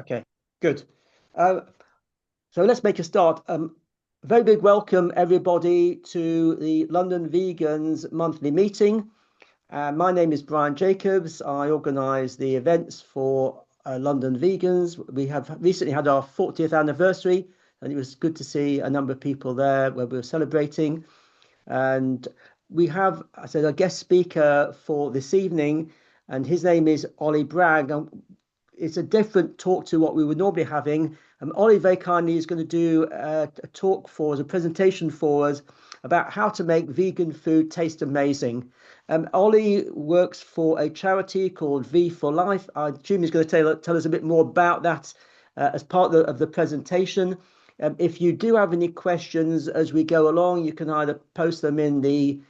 Okay, good. Uh, so let's make a start. Very big welcome, everybody, to the London Vegans monthly meeting. My name is Brian Jacobs. I organise the events for London Vegans. We have recently had our 40th anniversary, and it was good to see a number of people there where we were celebrating. And we have, I said, a guest speaker for this evening, and his name is Ollie Bragg. It's a different talk to what we were normally having. Ollie very kindly is going to do a talk for us, a presentation for us about how to make vegan food taste amazing. Ollie works for a charity called V for Life. I assume he's going to tell us a bit more about that as part of the presentation. If you do have any questions as we go along, you can either post them in the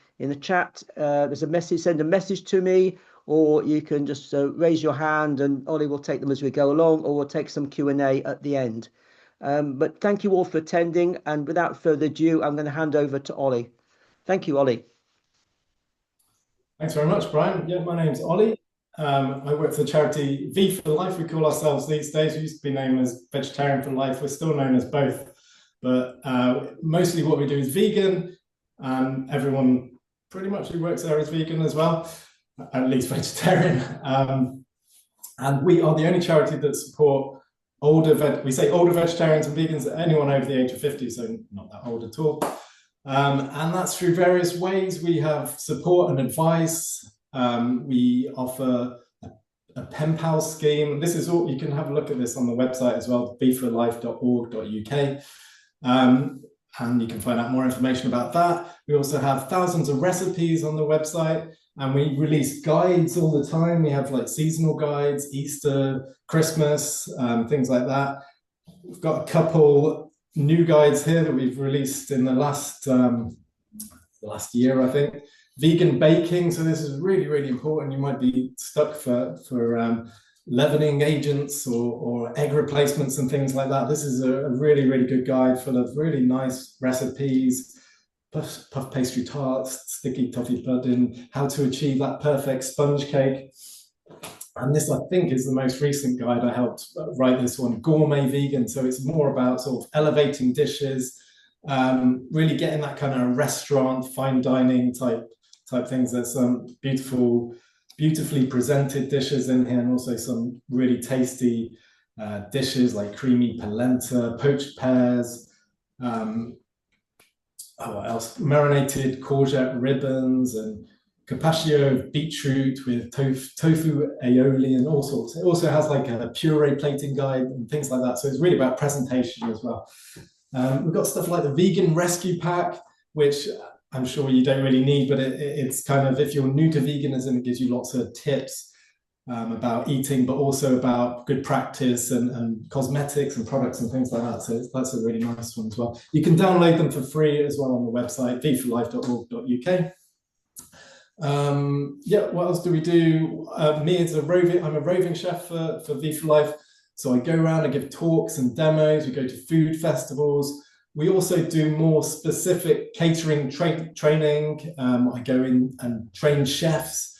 chat. There's a message, send a message to me, or you can just raise your hand and Ollie will take them as we go along, or we'll take some Q&A at the end. But thank you all for attending, and without further ado, I'm going to hand over to Ollie. Thank you, Ollie. Thanks very much, Brian. Yeah, my name's Ollie. I work for the charity V for Life, we call ourselves these days. We used to be known as Vegetarian for Life. We're still known as both. But mostly what we do is vegan. Everyone pretty much who works there is vegan as well, at least vegetarian. And we are the only charity that support older vegetarians and vegans, anyone over the age of 50, so not that old at all. And that's through various ways. We have support and advice. We offer a pen pal scheme. This is all, you can have a look at this on the website as well, beforlife.org.uk. And you can find out more information about that. We also have thousands of recipes on the website, and we release guides all the time. We have like seasonal guides, Easter, Christmas, things like that. We've got a couple new guides here that we've released in the last year, I think. Vegan baking, so this is really, really important. You might be stuck for leavening agents or egg replacements and things like that. This is a really, really good guide full of really nice recipes, puff pastry tarts, sticky toffee pudding, how to achieve that perfect sponge cake. And this, I think, is the most recent guide. I helped write this one, Gourmet Vegan. So it's more about sort of elevating dishes, really getting that kind of restaurant, fine dining type things. There's some beautifully presented dishes in here, and also some really tasty dishes like creamy polenta, poached pears, what else? Marinated courgette ribbons, and carpaccio beetroot with tofu aioli and all sorts. It also has like a puree plating guide and things like that. So it's really about presentation as well. We've got stuff like the vegan rescue pack, which I'm sure you don't really need, but it's kind of, if you're new to veganism, it gives you lots of tips about eating, but also about good practice and cosmetics and products and things like that. So that's a really nice one as well. You can download them for free as well on the website, vforlife.org.uk. Yeah, what else do we do? Me as I'm a roving chef for V for Life. So I go around and give talks and demos. We go to food festivals. We also do more specific catering training. I go in and train chefs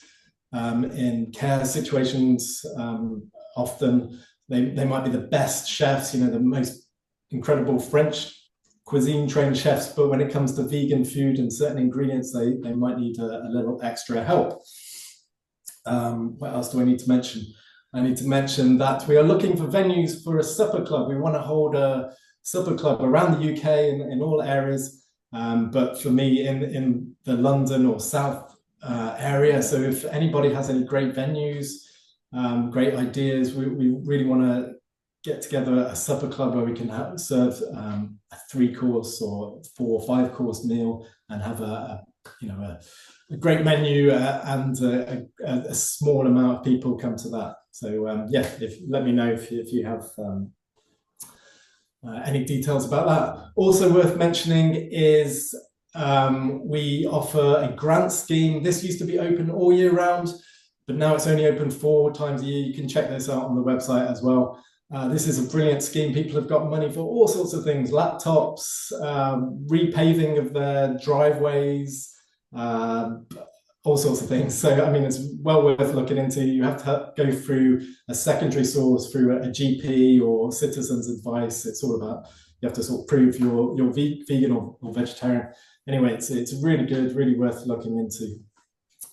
in care situations. Often they might be the best chefs, you know, the most incredible French cuisine trained chefs, but when it comes to vegan food and certain ingredients, they might need a little extra help. What else do I need to mention? I need to mention that we are looking for venues for a supper club. We want to hold a supper club around the UK in all areas, but for me in the London or South area. So if anybody has any great venues, great ideas, we really want to get together a supper club where we can serve a 3-course or 4 or 5-course meal and have a great menu and a small amount of people come to that. So yeah, let me know if you have any details about that. Also worth mentioning is we offer a grant scheme. This used to be open all year round, but now it's only open 4 times a year. You can check this out on the website as well. This is a brilliant scheme. People have got money for all sorts of things: laptops, repaving of their driveways, all sorts of things. So, I mean, it's well worth looking into. You have to go through a secondary source, through a GP or citizen's advice. It's all about, you have to sort of prove you're vegan or vegetarian. Anyway, it's really good, really worth looking into.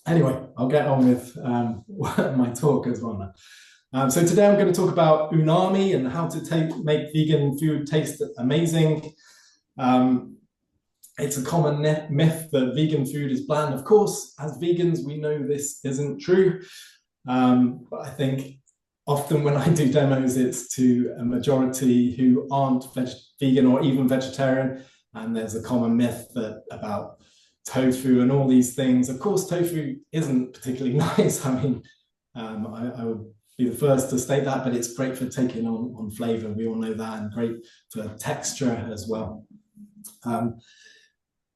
Anyway, I'll get on with my talk as well now. So today I'm going to talk about umami and how to make vegan food taste amazing. It's a common myth that vegan food is bland. Of course, as vegans, we know this isn't true. But I think often when I do demos, it's to a majority who aren't vegan or even vegetarian. And there's a common myth about tofu and all these things. Of course, tofu isn't particularly nice. I mean, I would be the first to state that, but it's great for taking on flavor. We all know that, and great for texture as well.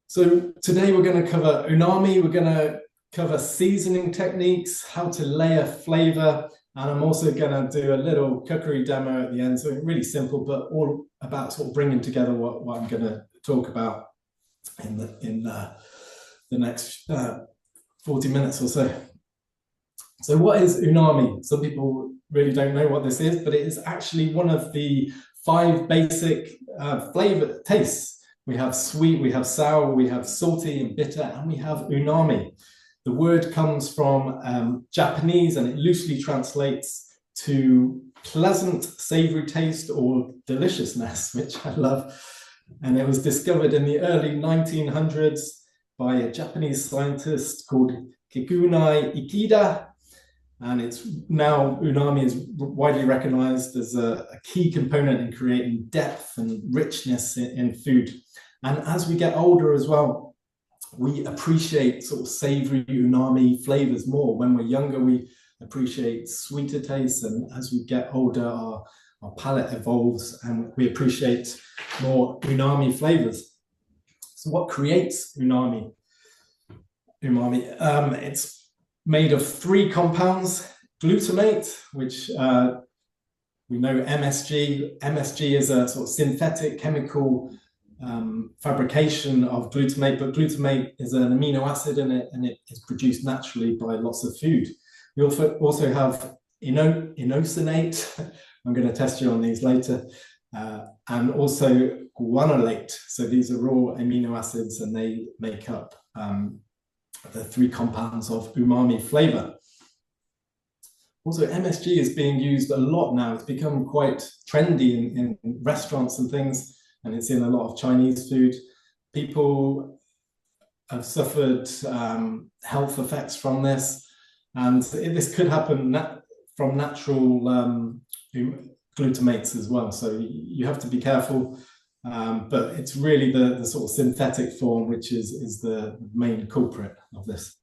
So today we're going to cover umami, we're going to cover seasoning techniques, how to layer flavor, and I'm also going to do a little cookery demo at the end. So really simple, but all about sort of bringing together what I'm going to talk about in the next 40 minutes or so. So what is umami? Some people really don't know what this is, but it is actually one of the 5 basic flavor tastes. We have sweet, we have sour, we have salty and bitter, and we have umami. The word comes from Japanese, and it loosely translates to pleasant, savory taste or deliciousness, which I love. And it was discovered in the early 1900s by a Japanese scientist called Kikunai Ikeda. And it's now, umami is widely recognized as a key component in creating depth and richness in food. And as we get older as well, we appreciate sort of savory umami flavors more. When we're younger, we appreciate sweeter tastes. And as we get older, our palate evolves and we appreciate more umami flavors. So what creates umami? It's made of 3 compounds: glutamate, which we know MSG. MSG is a sort of synthetic chemical fabrication of glutamate, but glutamate is an amino acid in it, and it is produced naturally by lots of food. We also have inosinate. I'm going to test you on these later. And also guanylate. So these are all amino acids, and they make up the 3 compounds of umami flavor. Also, MSG is being used a lot now. It's become quite trendy in restaurants and things, and it's in a lot of Chinese food. People have suffered health effects from this, and this could happen from natural glutamates as well. So you have to be careful, but it's really the sort of synthetic form which is the main culprit of this.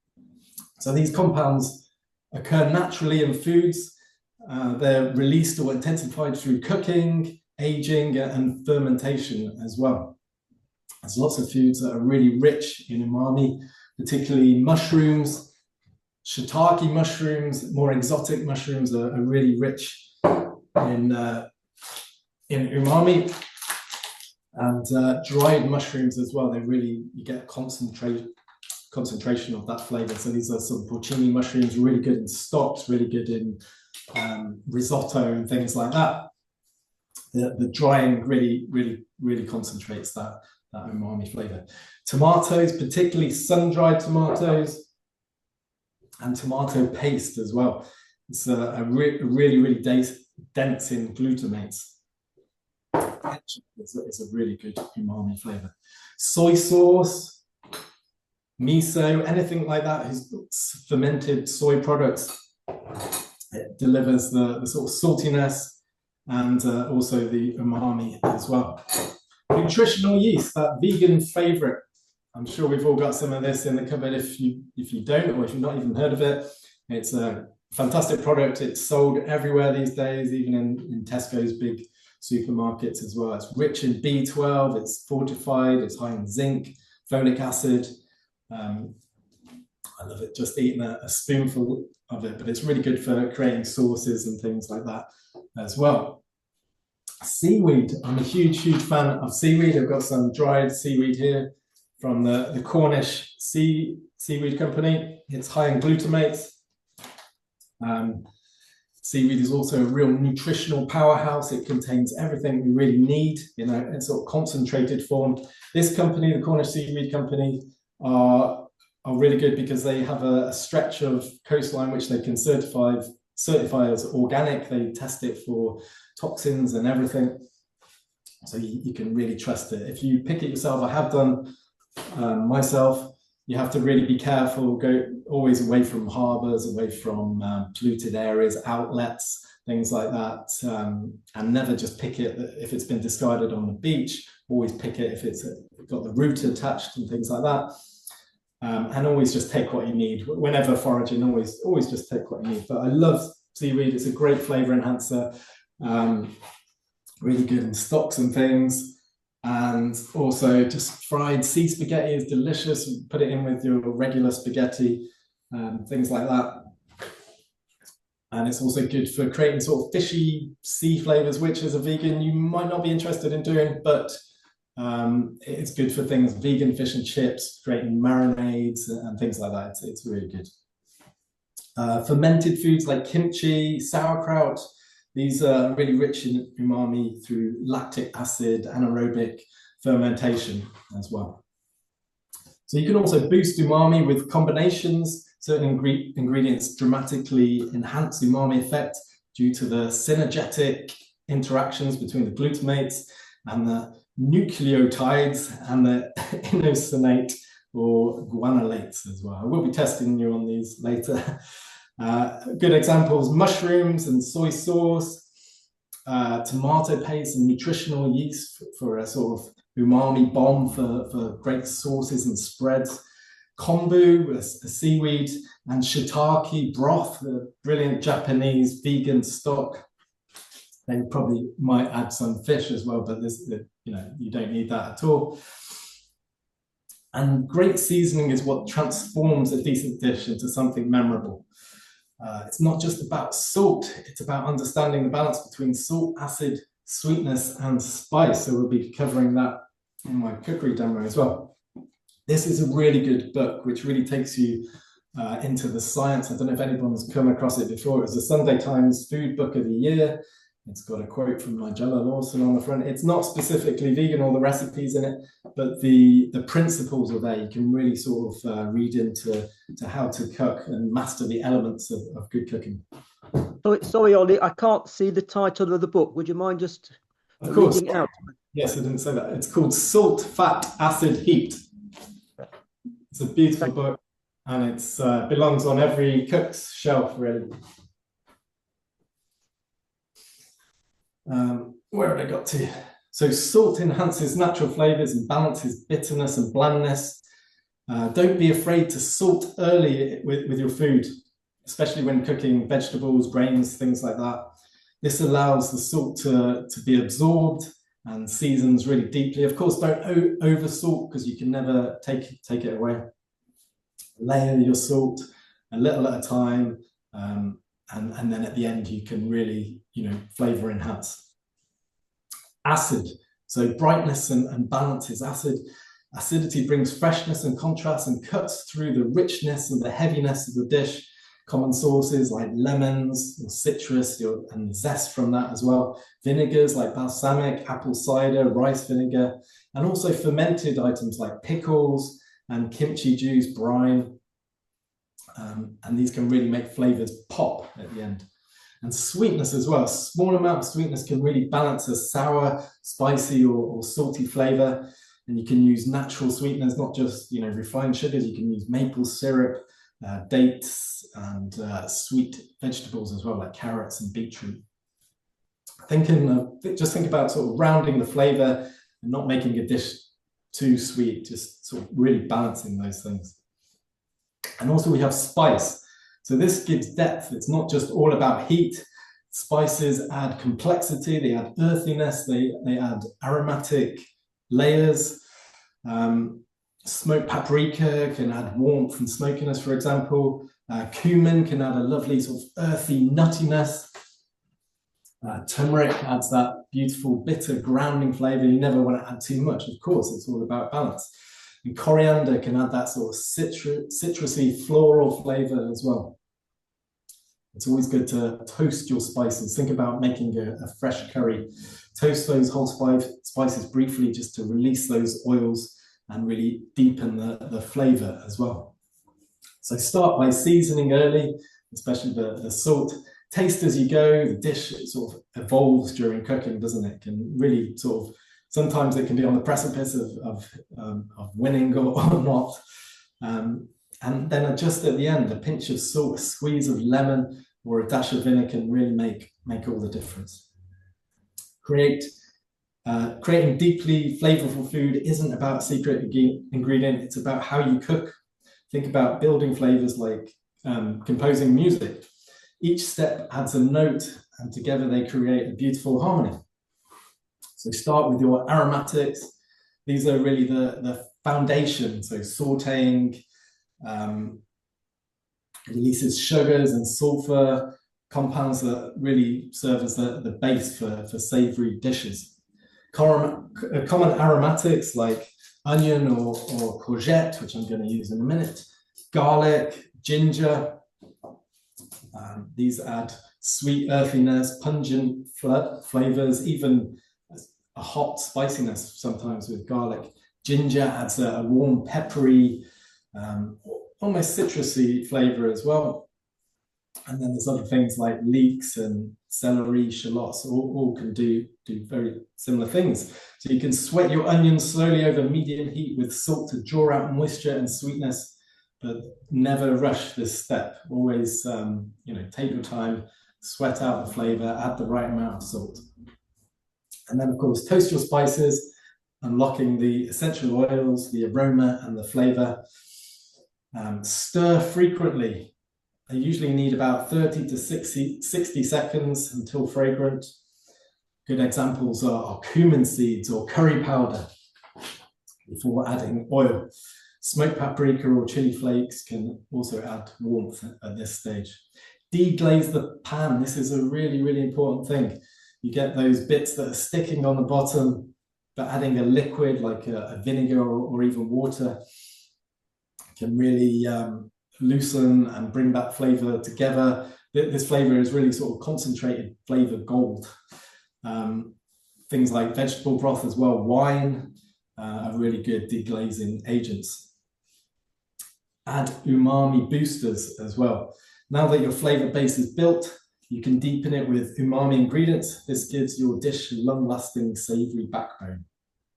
So these compounds occur naturally in foods. They're released or intensified through cooking, aging, and fermentation as well. There's lots of foods that are really rich in umami, particularly mushrooms. Shiitake mushrooms, more exotic mushrooms, are really rich in umami. And dried mushrooms as well. You get a concentration of that flavor. So these are some porcini mushrooms, really good in stocks, really good in risotto and things like that. The drying really concentrates that umami flavor. Tomatoes, particularly sun-dried tomatoes, and tomato paste as well. It's really dense in glutamates. It's a really good umami flavor. Soy sauce, miso, anything like that is fermented soy products. It delivers the sort of saltiness and also the umami as well. Nutritional yeast, that vegan favorite. I'm sure we've all got some of this in the cupboard. If you don't, or if you've not even heard of it, it's a fantastic product. It's sold everywhere these days, even in Tesco's big supermarkets as well. It's rich in B12, it's fortified, it's high in zinc, folic acid. I love it, just eating a spoonful of it, but it's really good for creating sauces and things like that as well. Seaweed, I'm a huge fan of seaweed. I've got some dried seaweed here from the Cornish sea seaweed company. It's high in glutamates. Seaweed is also a real nutritional powerhouse. It contains everything we really need in a sort of concentrated form. This company, the Cornish Seaweed Company, are really good because they have a stretch of coastline which they can certify as organic. They test it for toxins and everything. So you can really trust it. If you pick it yourself, I have done myself, you have to really be careful, go always away from harbours, away from polluted areas, outlets, things like that, and never just pick it if it's been discarded on the beach. Always pick it if it's got the root attached and things like that. And always just take what you need. Whenever foraging, always just take what you need. But I love seaweed. It's a great flavour enhancer. Really good in stocks and things. And also just fried sea spaghetti is delicious. Put it in with your regular spaghetti, things like that. And it's also good for creating sort of fishy sea flavours, which as a vegan you might not be interested in doing, but it's good for things, vegan fish and chips, creating marinades and things like that. It's really good. Fermented foods like kimchi, sauerkraut, these are really rich in umami through lactic acid, anaerobic fermentation as well. So you can also boost umami with combinations. Certain ingredients dramatically enhance umami effect due to the synergetic interactions between the glutamates and the nucleotides and the inosinate or guanolates as well. I will be testing you on these later. Good examples, mushrooms and soy sauce, tomato paste and nutritional yeast for a sort of umami bomb for great sauces and spreads. Kombu, a seaweed, and shiitake broth, the brilliant Japanese vegan stock. They probably might add some fish as well, but you don't need that at all. And great seasoning is what transforms a decent dish into something memorable. It's not just about salt, it's about understanding the balance between salt, acid, sweetness, and spice. So we'll be covering that in my cookery demo as well. This is a really good book, which really takes you into the science. I don't know if anyone's come across it before. It was the Sunday Times Food Book of the Year. It's got a quote from Nigella Lawson on the front. It's not specifically vegan, all the recipes in it, but the principles are there. You can really sort of read into how to cook and master the elements of good cooking. Sorry, Ollie, I can't see the title of the book. Would you mind just reading it out? Yes, I didn't say that. It's called Salt, Fat, Acid, Heat. It's a beautiful book, and it belongs on every cook's shelf, really. Where have I got to? So salt enhances natural flavors and balances bitterness and blandness. Don't be afraid to salt early with your food, especially when cooking vegetables, grains, things like that. This allows the salt to be absorbed and seasons really deeply. Of course, don't over salt because you can never take it away. Layer your salt a little at a time, and then at the end you can really flavor enhance. Acid, so brightness and balance is acid. Acidity brings freshness and contrast and cuts through the richness and the heaviness of the dish. Common sauces like lemons or citrus and the zest from that as well. Vinegars like balsamic, apple cider, rice vinegar, and also fermented items like pickles and kimchi juice, brine. And these can really make flavors pop at the end. And sweetness as well. A small amount of sweetness can really balance a sour, spicy, or salty flavor. And you can use natural sweeteners, not just refined sugars. You can use maple syrup, dates, and sweet vegetables as well, like carrots and beetroot. Just think about sort of rounding the flavor and not making a dish too sweet, just sort of really balancing those things. And also we have spice. So this gives depth. It's not just all about heat. Spices add complexity, they add earthiness, they add aromatic layers. Smoked paprika can add warmth and smokiness, for example. Cumin can add a lovely sort of earthy nuttiness. Turmeric adds that beautiful bitter grounding flavor. You never want to add too much, of course, it's all about balance. And coriander can add that sort of citrusy floral flavor as well. It's always good to toast your spices. Think about making a fresh curry. Toast those whole spices briefly just to release those oils and really deepen the flavor as well. So start by seasoning early, especially the salt. Taste as you go. The dish sort of evolves during cooking, doesn't it? Can really sort of, sometimes it can be on the precipice of winning or not. And then just at the end, a pinch of salt, a squeeze of lemon, or a dash of vinegar can really make all the difference. Creating deeply flavorful food isn't about a secret ingredient, it's about how you cook. Think about building flavors like composing music. Each step adds a note, and together they create a beautiful harmony. So start with your aromatics. These are really the foundation. So sauteing releases sugars and sulfur, compounds that really serve as the base for savory dishes. Common aromatics like onion or courgette, which I'm going to use in a minute, garlic, ginger. These add sweet earthiness, pungent flavors, even a hot spiciness sometimes with garlic. Ginger adds a warm, peppery, almost citrusy flavor as well. And then there's other things like leeks and celery, shallots, all can do very similar things. So you can sweat your onions slowly over medium heat with salt to draw out moisture and sweetness, but never rush this step. Always, take your time, sweat out the flavor, add the right amount of salt. And then, of course, toast your spices, unlocking the essential oils, the aroma and the flavor. Stir frequently. I usually need about 30 to 60 seconds until fragrant. Good examples are cumin seeds or curry powder before adding oil. Smoked paprika or chili flakes can also add warmth at this stage. Deglaze the pan. This is a really, really important thing. You get those bits that are sticking on the bottom, but adding a liquid like a vinegar or even water can really loosen and bring that flavor together. This flavor is really sort of concentrated flavor gold. Things like vegetable broth as well, wine are really good deglazing agents. Add umami boosters as well. Now that your flavor base is built, you can deepen it with umami ingredients. This gives your dish a long-lasting savory backbone.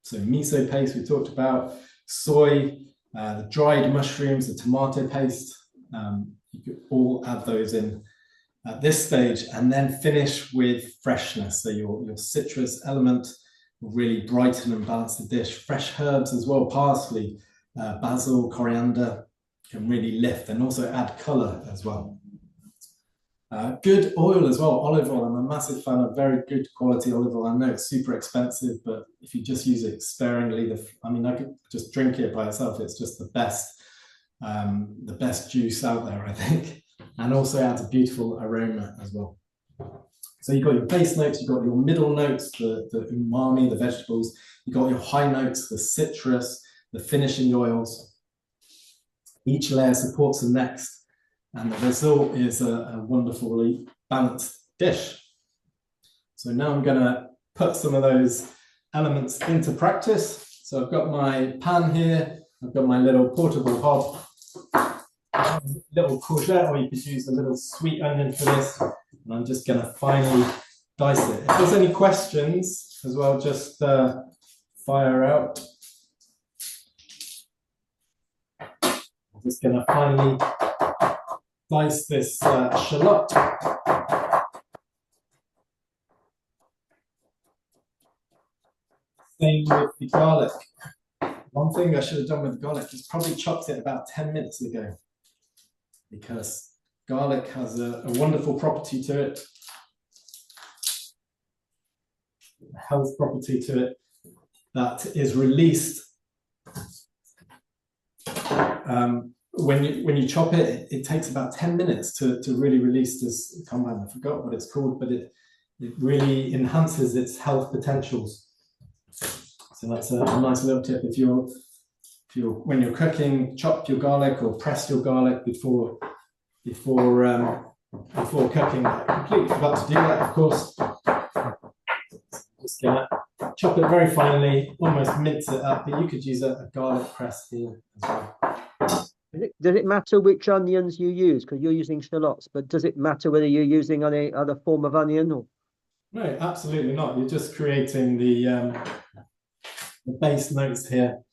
So miso paste we talked about, soy, the dried mushrooms, the tomato paste, you could all add those in at this stage, and then finish with freshness. So your citrus element will really brighten and balance the dish. Fresh herbs as well, parsley, basil, coriander can really lift and also add color as well. Good oil as well, olive oil. I'm a massive fan of very good quality olive oil. I know it's super expensive, but if you just use it sparingly, I could just drink it by itself. It's just the best juice out there, I think, and also adds a beautiful aroma as well. So you've got your base notes, you've got your middle notes, the umami, the vegetables, you've got your high notes, the citrus, the finishing oils. Each layer supports the next, and the result is a wonderfully balanced dish. So now I'm going to put some of those elements into practice. So I've got my pan here, I've got my little portable hob, little courgette, or you could use a little sweet onion for this, and I'm just going to finely dice it. If there's any questions as well, just fire out. I'm just going to finely dice this shallot. Same with the garlic. One thing I should have done with the garlic is probably chopped it about 10 minutes ago, because garlic has a wonderful property to it, a health property to it, that is released when you chop it. It takes about 10 minutes to really release this compound. I forgot what it's called, but it really enhances its health potentials. So that's a nice little tip if you're when you're cooking, chop your garlic or press your garlic before cooking. I completely forgot to do that, of course. Just gonna chop it very finely, almost mince it up, but you could use a garlic press here as well. Does it matter which onions you use? Because you're using shallots, but does it matter whether you're using any other form of onion? Or? No, absolutely not. You're just creating the base notes here.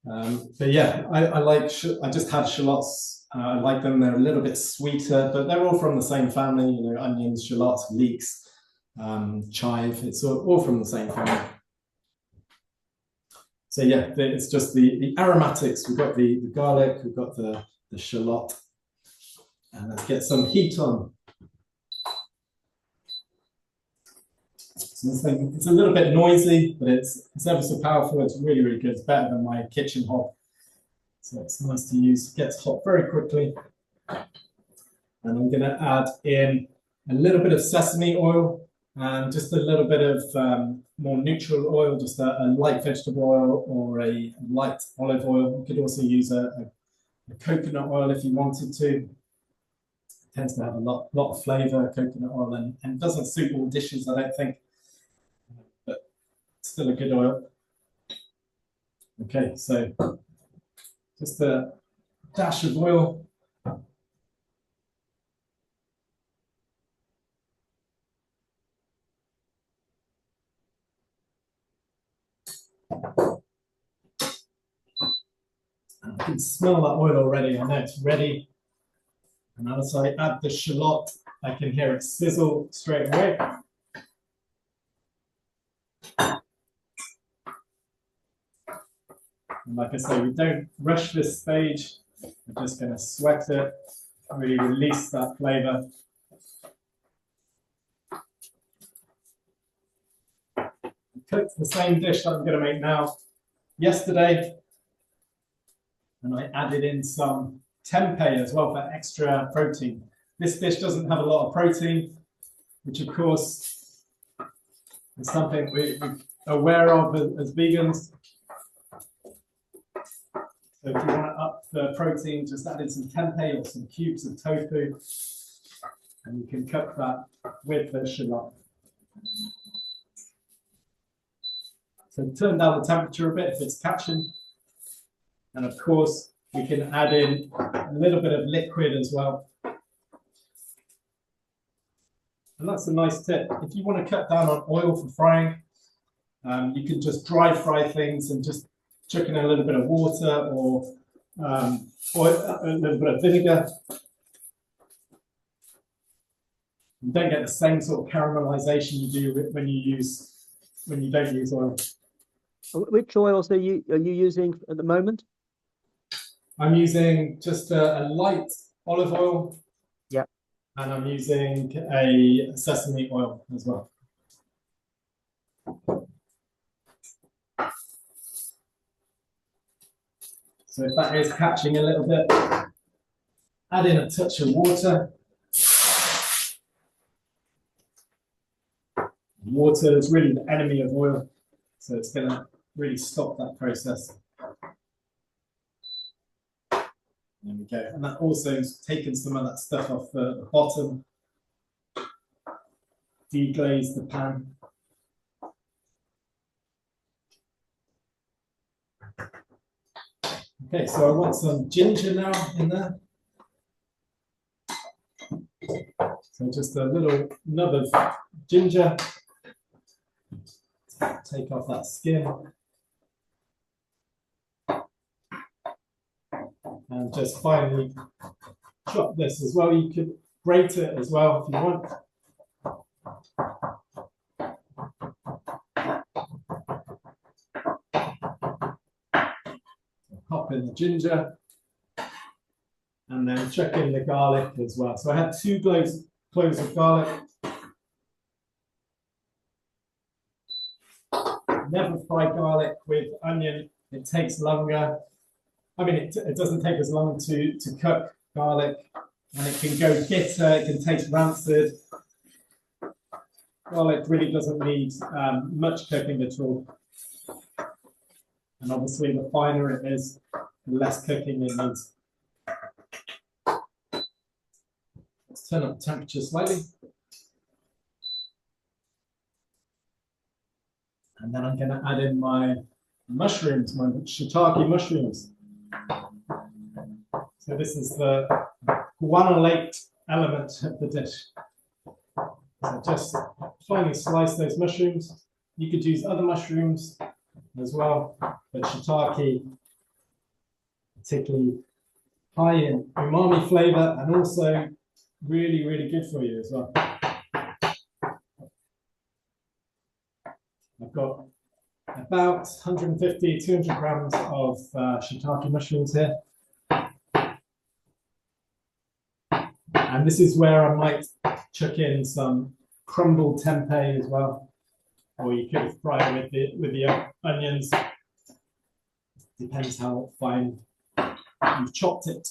But yeah, I just had shallots. I like them. They're a little bit sweeter, but they're all from the same family. You know, onions, shallots, leeks, chive. It's all from the same family. So yeah, it's just the aromatics. We've got the garlic, we've got the shallot, and let's get some heat on. So this thing, it's a little bit noisy, but it's ever so powerful. It's really, really good. It's better than my kitchen hob. So it's nice to use. It gets hot very quickly. And I'm going to add in a little bit of sesame oil and just a little bit of more neutral oil, just a light vegetable oil or a light olive oil. You could also use a coconut oil if you wanted to. It tends to have a lot of flavour, coconut oil, and doesn't suit all dishes, I don't think. But still a good oil. Okay, so just a dash of oil. I can smell that oil already. I know it's ready. And as I add the shallot, I can hear it sizzle straight away. And like I say, we don't rush this stage. We're just going to sweat it, really release that flavour. I cooked the same dish that I'm going to make now yesterday. And I added in some tempeh as well for extra protein. This dish doesn't have a lot of protein, which of course is something we're aware of as vegans. So if you want to up the protein, just add in some tempeh or some cubes of tofu, and you can cook that with the shallot. So turn down the temperature a bit if it's catching. And of course, we can add in a little bit of liquid as well. And that's a nice tip. If you want to cut down on oil for frying, you can just dry fry things and just chuck in a little bit of water or a little bit of vinegar. You don't get the same sort of caramelization you do when you don't use oil. Which oils are you using at the moment? I'm using just a light olive oil. Yeah. And I'm using a sesame oil as well. So if that is catching a little bit, add in a touch of water. Water is really the enemy of oil, so it's going to really stop that process. There we go. And that also has taken some of that stuff off the bottom, deglaze the pan. Okay, so I want some ginger now in there. So just a little nub of ginger. Take off that skin. And just finally chop this as well. You could grate it as well if you want. Pop in the ginger and then chuck in the garlic as well. So I had 2 cloves of garlic. Never fry garlic with onion. It takes longer. I mean, it doesn't take as long to cook garlic, and it can go bitter, it can taste rancid. Garlic really doesn't need much cooking at all. And obviously, the finer it is, the less cooking it needs. Let's turn up the temperature slightly. And then I'm going to add in my mushrooms, my shiitake mushrooms. So this is the guanylate element of the dish. So just finely slice those mushrooms. You could use other mushrooms as well, but shiitake, particularly high in umami flavor and also really, really good for you as well. I've got about 150, 200 grams of shiitake mushrooms here. And this is where I might chuck in some crumbled tempeh as well. Or you could fry it with the onions. Depends how fine you've chopped it.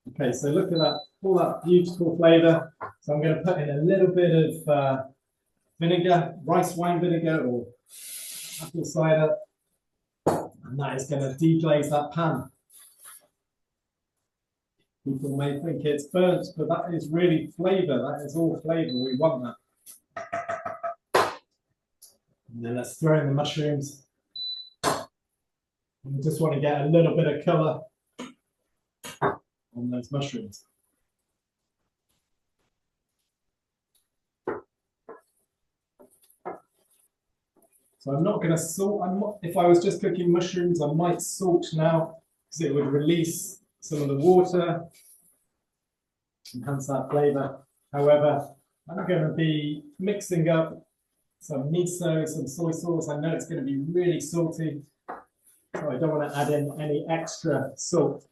Okay, so look at that, all that beautiful flavor. So I'm going to put in a little bit of vinegar, rice wine vinegar or apple cider. And that is going to deglaze that pan. People may think it's burnt, but that is really flavor. That is all flavor. We want that. And then let's throw in the mushrooms. We just want to get a little bit of color on those mushrooms. So I'm not going to salt. If I was just cooking mushrooms, I might salt now because it would release some of the water, enhance that flavor. However, I'm going to be mixing up some miso, some soy sauce. I know it's going to be really salty, so I don't want to add in any extra salt.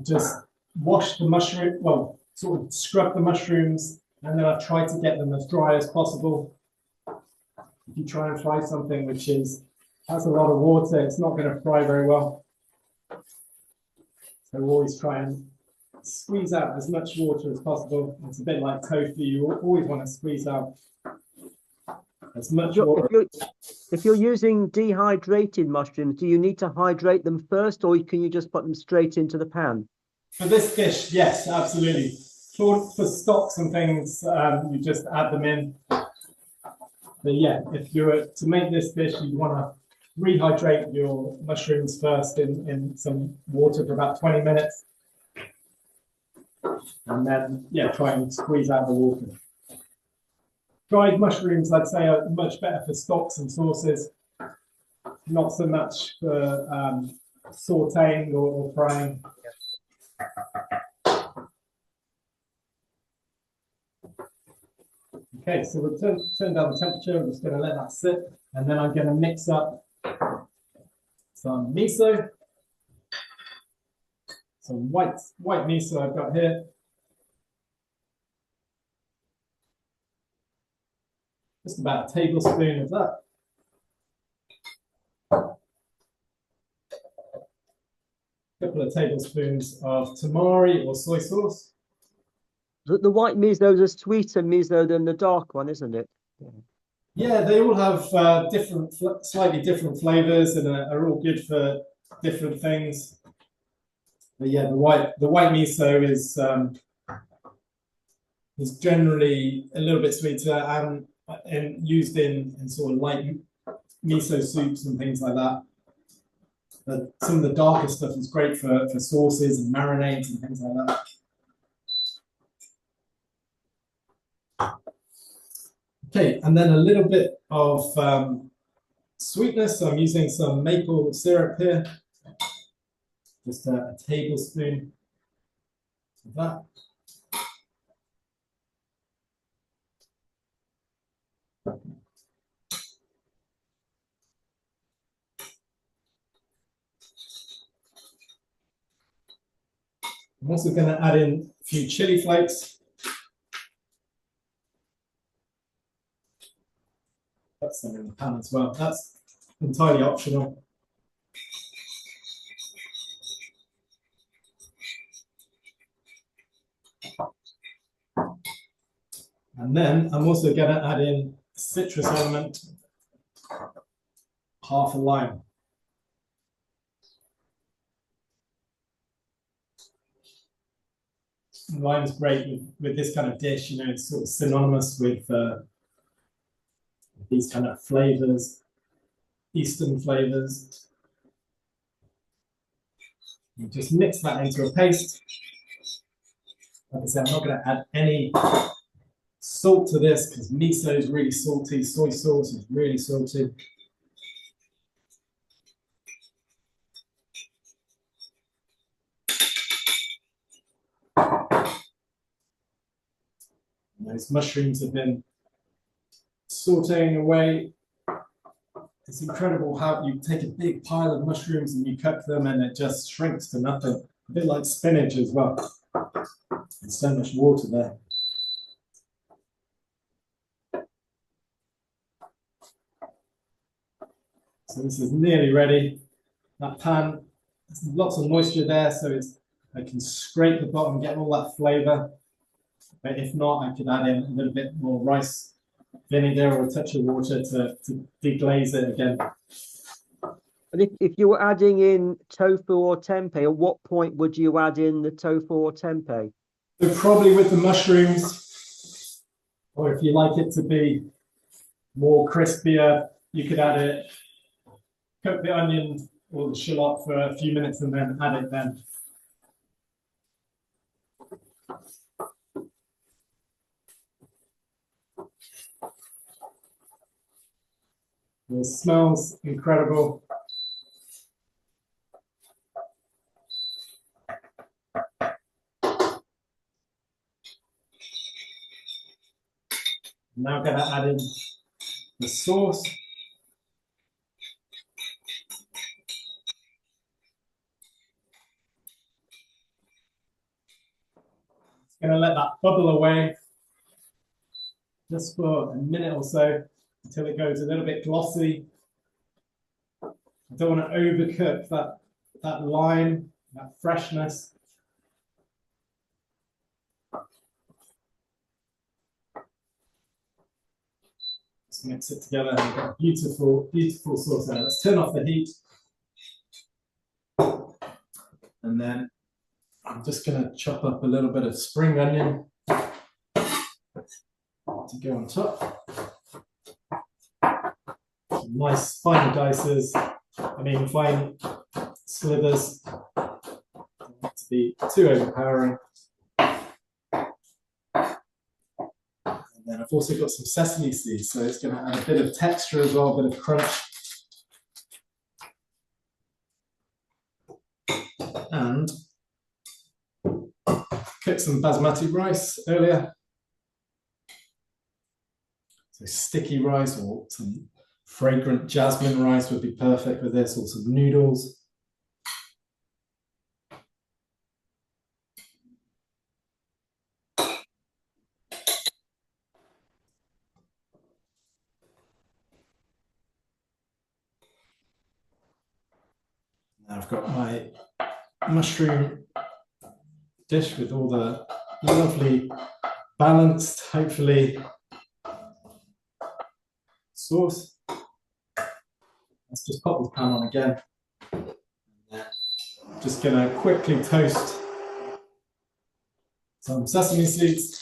Just wash the mushroom, well, sort of scrub the mushrooms, and then I've tried to get them as dry as possible. If you try and fry something which has a lot of water, it's not going to fry very well. So always try and squeeze out as much water as possible. It's a bit like tofu. You always want to squeeze out as much water. If you're using dehydrated mushrooms, do you need to hydrate them first, or can you just put them straight into the pan? For this dish, yes, absolutely. For stocks and things, you just add them in. But yeah, if you were to make this dish, you'd want to rehydrate your mushrooms first in some water for about 20 minutes. And then, yeah, try and squeeze out the water. Dried mushrooms, I'd say, are much better for stocks and sauces. Not so much for sauteing or frying. Okay, so we'll turn down the temperature. I'm just going to let that sit. And then I'm going to mix up some miso. Some white miso I've got here. Just about a tablespoon of that. A couple of tablespoons of tamari or soy sauce. The white miso is a sweeter miso than the dark one, isn't it? Yeah, they all have slightly different flavors and are all good for different things. But yeah, the white miso is generally a little bit sweeter and used in sort of light miso soups and things like that. But some of the darker stuff is great for sauces and marinades and things like that. Okay, and then a little bit of sweetness. So I'm using some maple syrup here. Just a tablespoon of that. I'm also going to add in a few chili flakes. Put some in the pan as well. That's entirely optional. And then I'm also going to add in citrus element, half a lime. Lime's great with this kind of dish, you know, it's sort of synonymous with these kind of flavors, Eastern flavors. You just mix that into a paste. Like I said, I'm not going to add any salt to this because miso is really salty, soy sauce is really salty. And those mushrooms have been sauteing away. It's incredible how you take a big pile of mushrooms and you cook them and it just shrinks to nothing. A bit like spinach as well. There's so much water there. So this is nearly ready. That pan, there's lots of moisture there, so I can scrape the bottom, get all that flavour. But if not, I could add in a little bit more rice vinegar or a touch of water to deglaze it again. And if you were adding in tofu or tempeh, at what point would you add in the tofu or tempeh? So probably with the mushrooms, or if you like it to be more crispier, you could add it, cook the onion or the shallot for a few minutes and then add it then. It smells incredible. I'm now going to add in the sauce. Going to let that bubble away just for a minute or so until it goes a little bit glossy. I don't want to overcook that lime, that freshness. Just mix it together and we've got a beautiful, beautiful sauce there. Let's turn off the heat. And then I'm just going to chop up a little bit of spring onion to go on top. Some nice fine dices, fine slivers. Don't want to be too overpowering. And then I've also got some sesame seeds, so it's going to add a bit of texture as well, a bit of crunch. And cooked some basmati rice earlier. So sticky rice or some fragrant jasmine rice would be perfect with this, or some noodles. Now I've got my mushroom dish with all the lovely, balanced, hopefully, sauce. Let's just pop the pan on again. Just going to quickly toast some sesame seeds.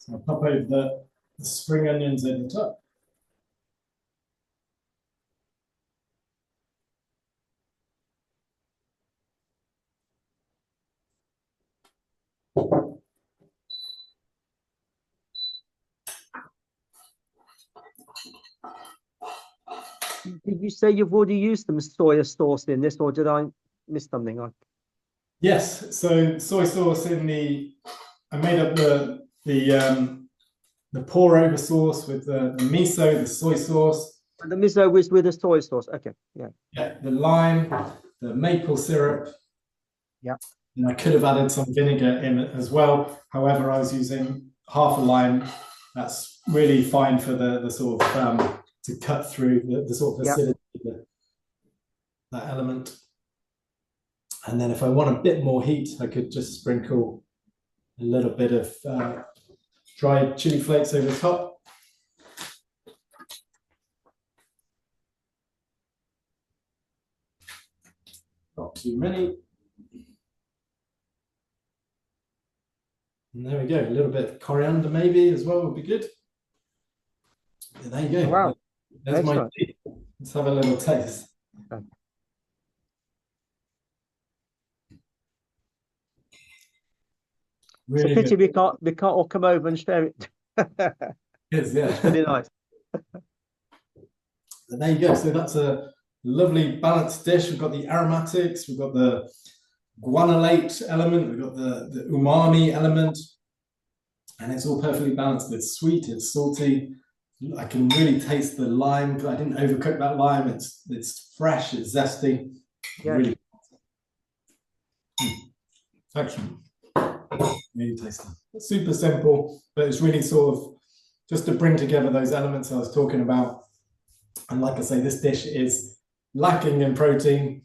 So I'll pop over the spring onions over the top. Did you say you've already used some soy sauce in this, or did I miss something? Yes, so soy sauce I made up the the pour over sauce with the miso, the soy sauce. And the miso with the soy sauce. Okay, yeah. Yeah, the lime, the maple syrup. Yeah. And I could have added some vinegar in it as well. However, I was using half a lime. That's really fine for the sort of to cut through the sort of acidity, that element. And then if I want a bit more heat, I could just sprinkle a little bit of dried chili flakes over the top. Not too many. And there we go. A little bit of coriander maybe as well would be good. And there you go. Wow. There's my tea. Let's have a little taste. Okay. Really it's a pity good. we can't all come over and share it. Yes, yeah. It's really nice. And there you go. So that's a lovely balanced dish. We've got the aromatics, we've got the guanylate element, we've got the umami element, and it's all perfectly balanced. It's sweet, it's salty. I can really taste the lime. I didn't overcook that lime. It's fresh, it's zesty. Yeah. Really excellent. Really tasty. It's super simple, but it's really sort of just to bring together those elements I was talking about. And like I say, this dish is lacking in protein.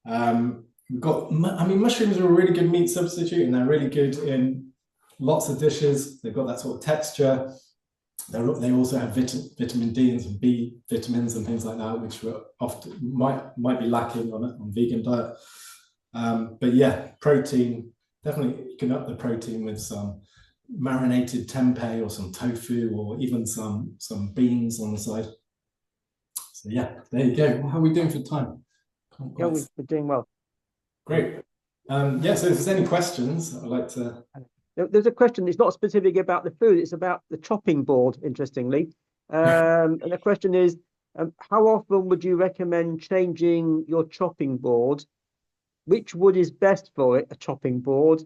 We've got, I mean, mushrooms are a really good meat substitute, and they're really good in lots of dishes. They've got that sort of texture. They also have vitamin D and some B vitamins and things like that, which were often might be lacking on vegan diet. But yeah, protein, definitely you can up the protein with some marinated tempeh or some tofu or even some beans on the side. So yeah, there you go. How are we doing for time? Yeah, we're doing well. Great. Yeah, so if there's any questions, I'd like to... There's a question. It's not specific about the food. It's about the chopping board, interestingly. And the question is, how often would you recommend changing your chopping board? Which wood is best for it, a chopping board?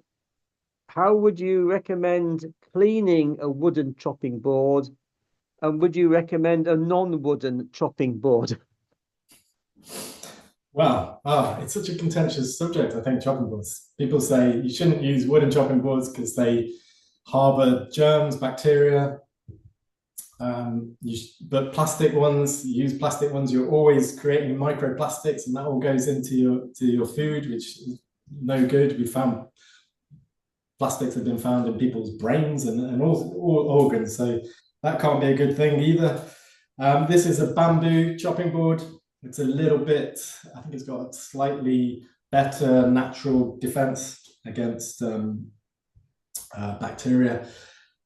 How would you recommend cleaning a wooden chopping board? And would you recommend a non-wooden chopping board? Well, it's such a contentious subject, I think, chopping boards. People say you shouldn't use wooden chopping boards because they harbor germs, bacteria. But plastic ones, you use plastic ones, you're always creating microplastics, and that all goes into your food, which is no good. We found plastics have been found in people's brains and all organs, so that can't be a good thing either. This is a bamboo chopping board. It's a little bit, I think it's got a slightly better natural defense against bacteria.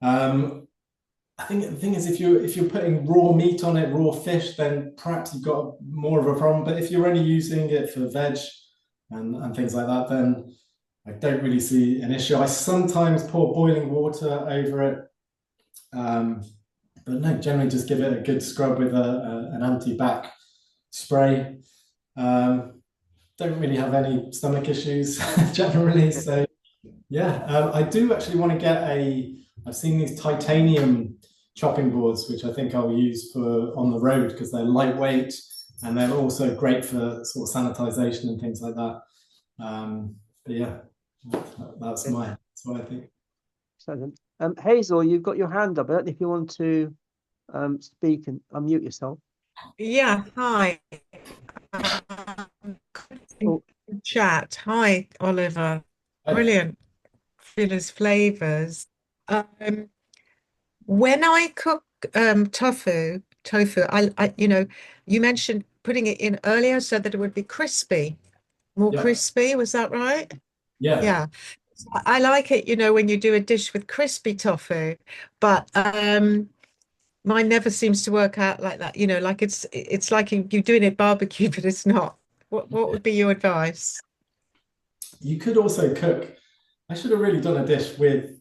I think the thing is, if you're putting raw meat on it, raw fish, then perhaps you've got more of a problem. But if you're only using it for veg and things like that, then I don't really see an issue. I sometimes pour boiling water over it. But no, generally just give it a good scrub with an anti-bac spray. Don't really have any stomach issues generally. So yeah, I do actually want to get I've seen these titanium chopping boards, which I think I'll use for on the road because they're lightweight and they're also great for sort of sanitization and things like that. But yeah, that's what I think. Excellent. Hazel, you've got your hand up. I don't know if you want to speak and unmute yourself. Yeah, hi. Chat. Hi, Oliver. Hi. Brilliant. Fabulous flavors. When I cook tofu, I you mentioned putting it in earlier so that it would be crispy, more crispy. Was that right? Yeah. Yeah. I like it, when you do a dish with crispy tofu, but mine never seems to work out like that. Like it's like you're doing it barbecue, but it's not. What would be your advice? You could also cook. I should have really done a dish with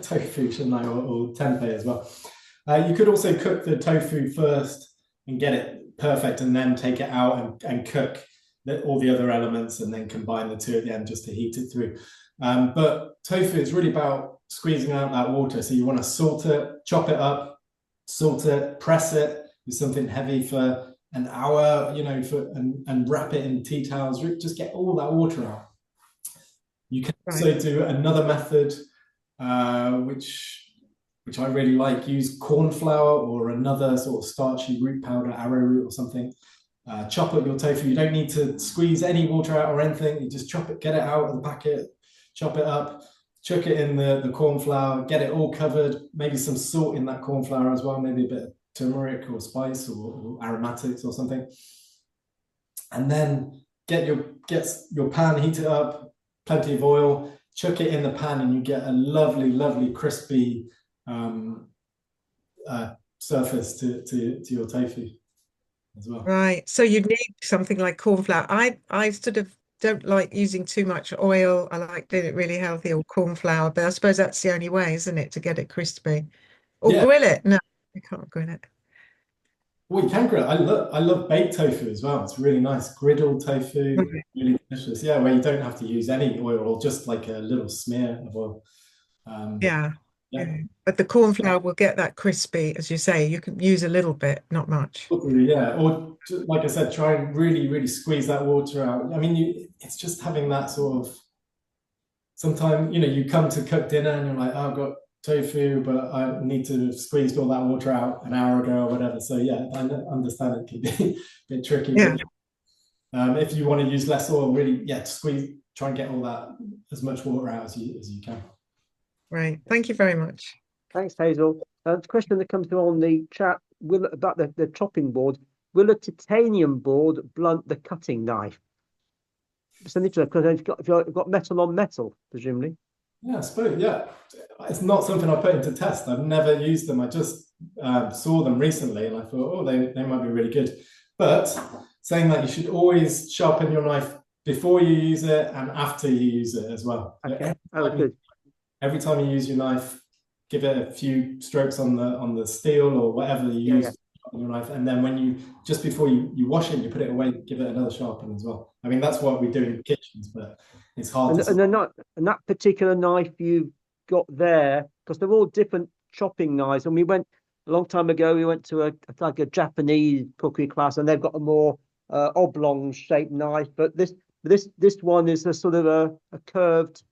tofu, shouldn't I, or tempeh as well. You could also cook the tofu first and get it perfect, and then take it out and cook all the other elements and then combine the two at the end just to heat it through. But tofu is really about squeezing out that water. So you want to salt it, chop it up, salt it, press it with something heavy for an hour, you know, and wrap it in tea towels. Just get all that water out. You can also do another method, which I really like. Use corn flour or another sort of starchy root powder, arrowroot or something. Chop up your tofu. You don't need to squeeze any water out or anything. You just chop it, get it out of the packet, chop it up, chuck it in the corn flour, get it all covered, maybe some salt in that corn flour as well, maybe a bit of turmeric or spice or aromatics or something. And then get your pan, heat it up, plenty of oil, chuck it in the pan, and you get a lovely, lovely crispy surface to your tofu as well. Right. So you need something like corn flour. I sort of don't like using too much oil. I like doing it really healthy, or corn flour, but I suppose that's the only way, isn't it, to get it crispy? Or grill it. No, you can't grill it. Well, you can grill it. I love baked tofu as well. It's really nice. Griddled tofu, really delicious. Yeah, where you don't have to use any oil or just like a little smear of oil. Yeah. But the corn flour will get that crispy, as you say. You can use a little bit, not much. Yeah, or like I said, try and really, really squeeze that water out. I mean, it's just having that sort of. Sometimes, you know, you come to cook dinner and you're like, oh, I've got tofu, but I need to have squeezed all that water out an hour ago or whatever. So yeah, I understand it can be a bit tricky. Yeah. But, if you want to use less oil, really, squeeze, try and get all that as much water out as you can. Right. Thank you very much. Thanks, Hazel. The question that comes through on the chat about the chopping board: will a titanium board blunt the cutting knife? It's an interesting, because you've got metal on metal, presumably. Yeah, I suppose. Yeah, it's not something I put into test. I've never used them. I just saw them recently, and I thought, oh, they might be really good. But saying that, you should always sharpen your knife before you use it and after you use it as well. Okay. Good. Every time you use your knife, give it a few strokes on the steel or whatever you use on your knife, and then just before you wash it, you put it away, give it another sharpen as well. I mean, that's what we do in kitchens, but it's hard. And that particular knife you've got there, because they're all different chopping knives. And we went a long time ago. We went to a Japanese cookery class, and they've got a more oblong shaped knife. But this one is a sort of a curved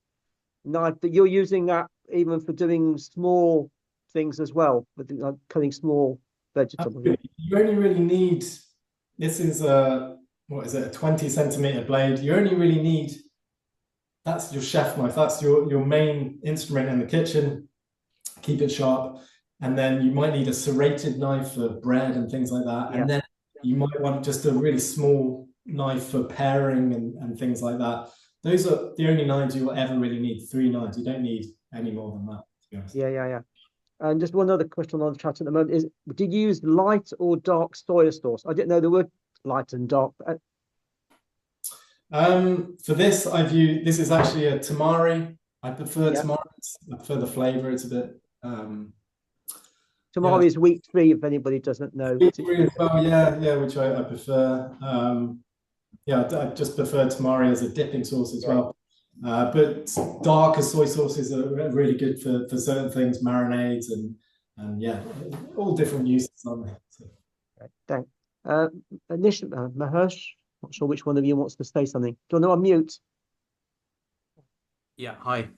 knife. But you're using that even for doing small things as well, with like cutting small vegetables. You only really need. This is a 20 centimeter blade. You only really need. That's your chef knife. That's your main instrument in the kitchen. Keep it sharp, and then you might need a serrated knife for bread and things like that. And then you might want just a really small knife for paring and things like that. Those are the only knives you will ever really need. 3 knives. You don't need any more than that, to be honest. Yeah. And just one other question on the chat at the moment is: did you use light or dark soy sauce? I didn't know there were light and dark. For this, this is actually a tamari. I prefer tamari. I prefer the flavour. It's a bit. Tamari is wheat free, if anybody doesn't know. Wheat free as well, yeah, which I prefer. I just prefer tamari as a dipping sauce as well. But darker soy sauces are really good for certain things, marinades and all different uses on there. So. Thanks. Mahesh, not sure which one of you wants to say something. Do you want to unmute? Yeah, hi.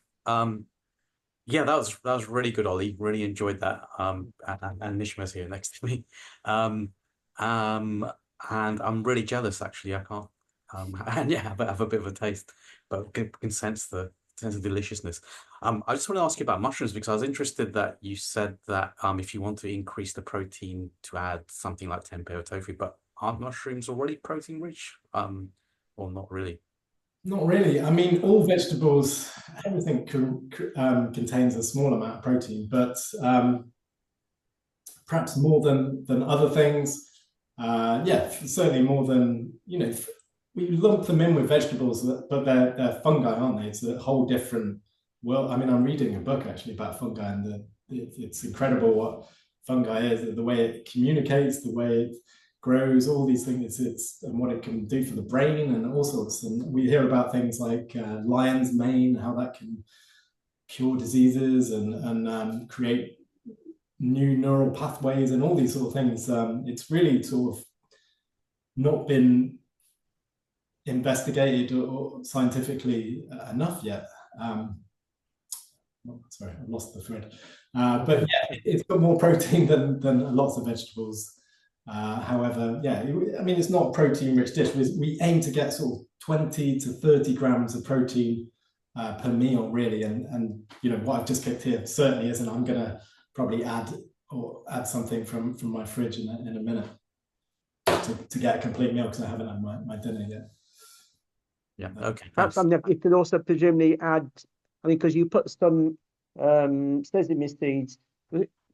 Yeah, that was really good, Ollie. Really enjoyed that. And Nishma's here next to me. And I'm really jealous, actually. I can't. And have a bit of a taste, but can sense the deliciousness. I just want to ask you about mushrooms, because I was interested that you said that if you want to increase the protein, to add something like tempeh or tofu, but aren't mushrooms already protein rich, or not really? Not really. I mean, all vegetables, everything contains a small amount of protein, but perhaps more than other things. Certainly more than, we lump them in with vegetables, but they're fungi, aren't they? It's a whole different world. I mean, I'm reading a book actually about fungi, and it's incredible what fungi is, the way it communicates, the way grows, all these things, and what it can do for the brain and all sorts. And we hear about things like lion's mane, how that can cure diseases and create new neural pathways and all these sort of things. It's really sort of not been investigated or scientifically enough yet. Sorry, I lost the thread. But yeah, it's got more protein than lots of vegetables. However, yeah, I mean, it's not a protein-rich dish. We aim to get sort of 20 to 30 grams of protein per meal, really. And you know, what I've just cooked here certainly isn't. I'm going to probably add something from my fridge in a minute to get a complete meal, because I haven't had my dinner yet. Yeah, okay. Perhaps you could also presumably add, I mean, because you put some sesame seeds,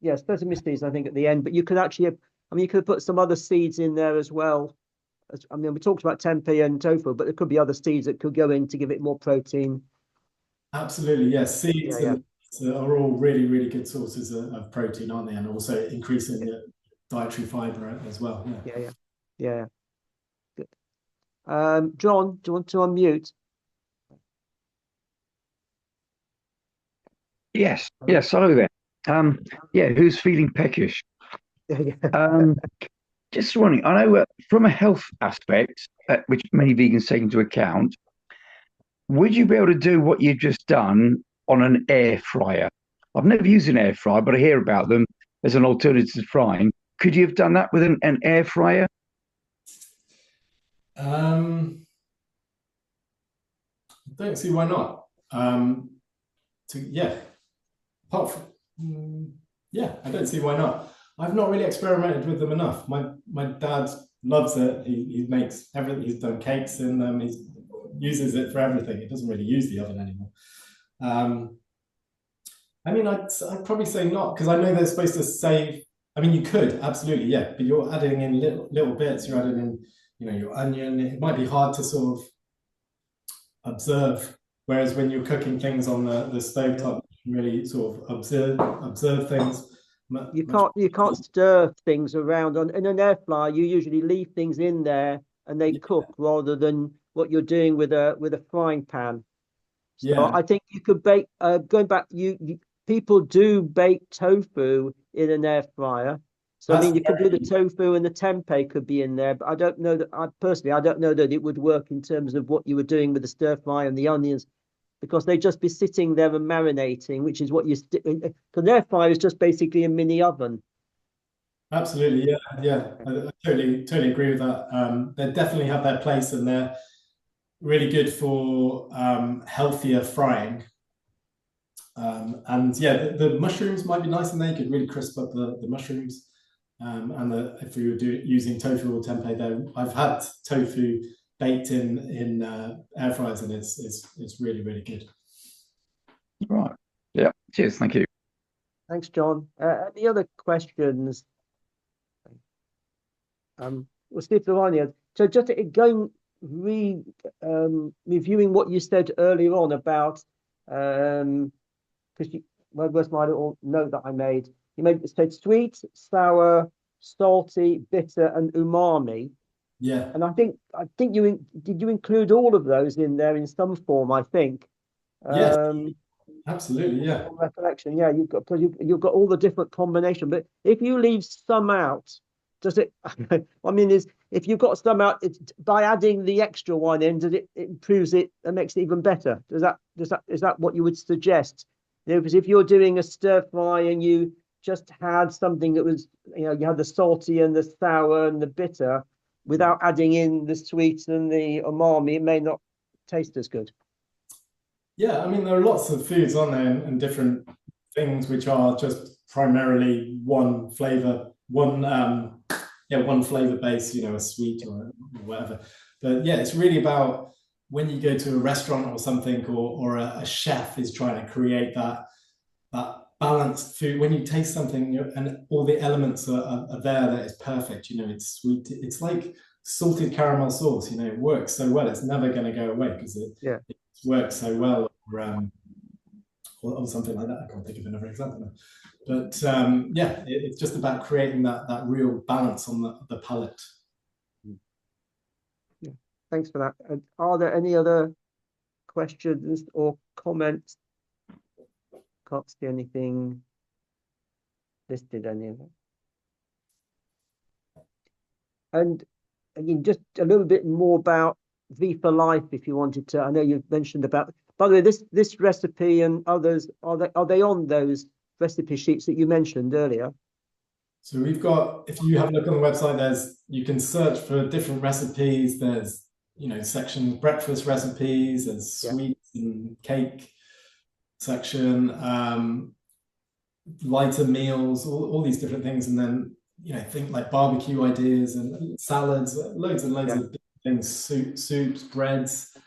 yeah, sesame seeds, I think, at the end, but you could actually, I mean, you could put some other seeds in there as well. I mean, we talked about tempeh and tofu, but there could be other seeds that could go in to give it more protein. Absolutely, yes. Seeds are all really, really good sources of protein, aren't they? And also increasing the dietary fibre as well. Yeah. Good. John, do you want to unmute? Yes, hello there. Yeah, who's feeling peckish? Just wondering, I know from a health aspect, which many vegans take into account, would you be able to do what you've just done on an air fryer? I've never used an air fryer, but I hear about them as an alternative to frying. Could you have done that with an air fryer? I don't see why not. I don't see why not. I've not really experimented with them enough. My dad loves it. He makes everything. He's done cakes in them. He uses it for everything. He doesn't really use the oven anymore. I mean, I'd probably say not, because I know they're supposed to save. I mean, you could absolutely, yeah, but you're adding in little bits. You're adding in, you know, your onion. It might be hard to sort of observe. Whereas when you're cooking things on the stove top, you can really sort of observe things. You can't stir things around in an air fryer. You usually leave things in there and they cook, rather than what you're doing with a frying pan. So I think you could bake. Going back, people do bake tofu in an air fryer. So I mean, you could do the tofu, and the tempeh could be in there. But I don't know that I don't know that it would work in terms of what you were doing with the stir fry and the onions, because they'd just be sitting there and marinating, which is what you. Because an air fryer is just basically a mini oven. Absolutely, yeah. I totally agree with that. They definitely have their place, and they're really good for healthier frying. And yeah, the mushrooms might be nice in there. You could really crisp up the mushrooms. And if we were using tofu or tempeh, though, I've had tofu baked in air fryers, and it's really, really good. Right. Yeah. Cheers. Thank you. Thanks, John. Any other questions? We'll see if there are any. So just reviewing what you said earlier on about, because where's my little note that I made? You said sweet, sour, salty, bitter, and umami. Yeah. And I think did you include all of those in there in some form? I think. Yes. Absolutely. Yeah. Recollection. Yeah, you've got all the different combination. But if you leave some out, does it? I mean, if you've got some out, it's by adding the extra one in, does it improves it and makes it even better? Is that what you would suggest? You know, because if you're doing a stir fry and you just had something that was, you know, you had the salty and the sour and the bitter, without adding in the sweet and the umami, it may not taste as good. Yeah, I mean, there are lots of foods on there and different things which are just primarily one flavor base, you know, a sweet or whatever. But yeah, it's really about when you go to a restaurant or something, or a chef is trying to create that balanced food. When you taste something and all the elements are there, that is perfect. You know, it's sweet. It's like salted caramel sauce. You know, it works so well. It's never going to go away because it works so well. Or something like that. I can't think of another example now. But yeah, it's just about creating that real balance on the palate. Thanks for that. And are there any other questions or comments? Can't see anything listed, any of it. And again, just a little bit more about V for Life, if you wanted to. I know you've mentioned about. By the way, this recipe and others, are they on those recipe sheets that you mentioned earlier? So we've got, if you have a look on the website, you can search for different recipes. There's, section breakfast recipes, there's sweets and cake section, lighter meals, all these different things. And then, think like barbecue ideas and salads, loads and loads of different things, soups, breads,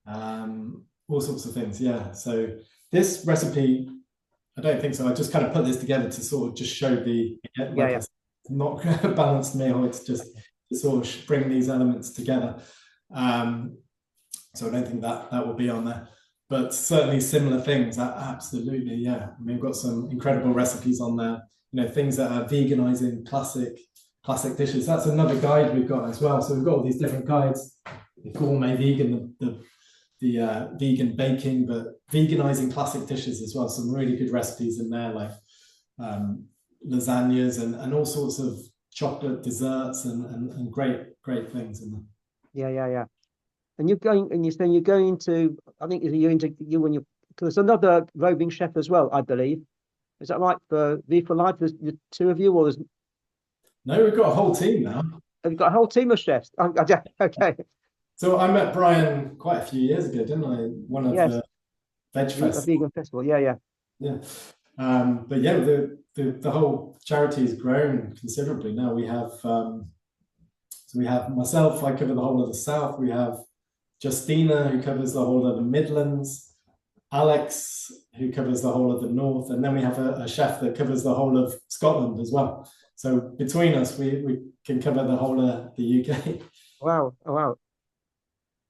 all sorts of things. Yeah. So this recipe, I don't think so. I just kind of put this together to sort of just show it's not a balanced meal. It's just to sort of bring these elements together. So I don't think that will be on there, but certainly similar things. Absolutely, yeah. I mean, we've got some incredible recipes on there. Things that are veganizing classic dishes. That's another guide we've got as well. So we've got all these different guides. The gourmet vegan, the vegan baking, but veganizing classic dishes as well. Some really good recipes in there, like lasagnas and all sorts of chocolate desserts and great things in there. Yeah. And you're saying you're going to, I think you're into when you, there's another roving chef as well, I believe. Is that right? For V for Life, there's the two of you, or there's... No, we've got a whole team now. Have you got a whole team of chefs? Okay. So I met Brian quite a few years ago, didn't I? One of the Veg Festival. Vegan Festival, yeah. But yeah, the whole charity has grown considerably now. We have we have myself, I cover the whole of the South. We have Justina, who covers the whole of the Midlands, Alex, who covers the whole of the North, and then we have a chef that covers the whole of Scotland as well. So between us, we can cover the whole of the UK. Wow. Oh, wow.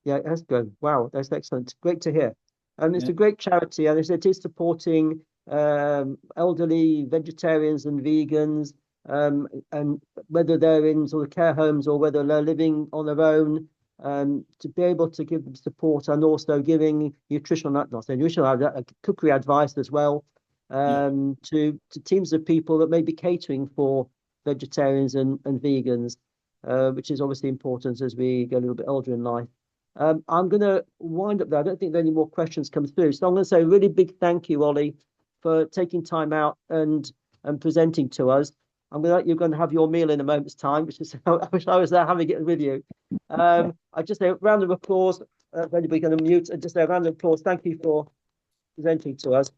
Yeah, that's good. Wow, that's excellent. Great to hear. And it's a great charity, and it is supporting elderly vegetarians and vegans, and whether they're in sort of care homes or whether they're living on their own, to be able to give them support, and also giving cookery advice as well, to teams of people that may be catering for vegetarians and vegans, which is obviously important as we get a little bit older in life. I'm going to wind up there. I don't think there are any more questions come through. So I'm going to say a really big thank you, Ollie, for taking time out and presenting to us. You're going to have your meal in a moment's time, which is, I wish I was there having it with you. I just say a round of applause. If anybody's going to mute, just a round of applause. Thank you for presenting to us.